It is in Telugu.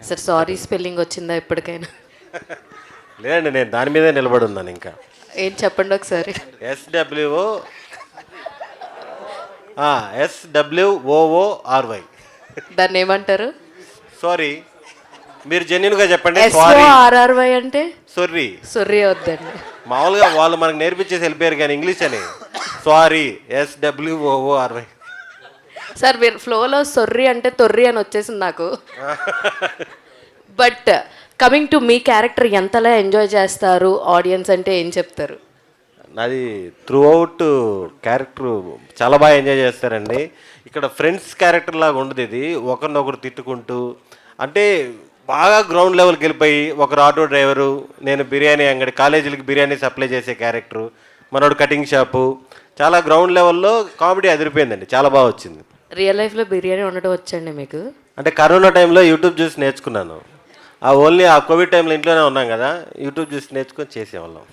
సార్ సారీ స్పెల్లింగ్ వచ్చిందా ఎప్పటికైనా? లేదండి, నేను దాని మీదే నిలబడి ఉన్నాను ఇంకా. ఏం చెప్పండి ఒకసారి. SWOORY. దాన్ని ఏమంటారు? సారీ, మీరు జెన్యున్గా చెప్పండి. SORRY అంటే సొర్రీ. సొర్రీ వద్దండి. మామూలుగా వాళ్ళు మనకు నేర్పించేసి వెళ్ళిపోయారు కానీ ఇంగ్లీష్ అని. Sorry, SWOORY. సార్ మీరు ఫ్లోలో సొర్రీ అంటే తొర్రి అని వచ్చేసింది నాకు. But coming to me character ఎంతలా ఎంజాయ్ చేస్తారు ఆడియన్స్ అంటే ఏం చెప్తారు? నాది త్రూ అవుట్ క్యారెక్టర్ చాలా బాగా ఎంజాయ్ చేస్తారండి. ఇక్కడ ఫ్రెండ్స్ క్యారెక్టర్ లాగా ఉండదు ఇది. ఒకరినొకరు తిట్టుకుంటూ, అంటే బాగా గ్రౌండ్ లెవెల్కి వెళ్ళిపోయి, ఒకరు ఆటో డ్రైవరు, నేను బిర్యానీ అంగడి, కాలేజీలకి బిర్యానీ సప్లై చేసే క్యారెక్టరు, మనోడు కటింగ్ షాపు, చాలా గ్రౌండ్ లెవెల్లో కామెడీ అదిరిపోయిందండి, చాలా బాగా వచ్చింది. రియల్ లైఫ్లో బిర్యానీ వండటం వచ్చండి మీకు? అంటే కరోనా టైంలో యూట్యూబ్ చూసి నేర్చుకున్నాను. ఓన్లీ ఆ కోవిడ్ టైంలో ఇంట్లోనే ఉన్నాం కదా, యూట్యూబ్ చూసి నేర్చుకొని చేసేవాళ్ళం.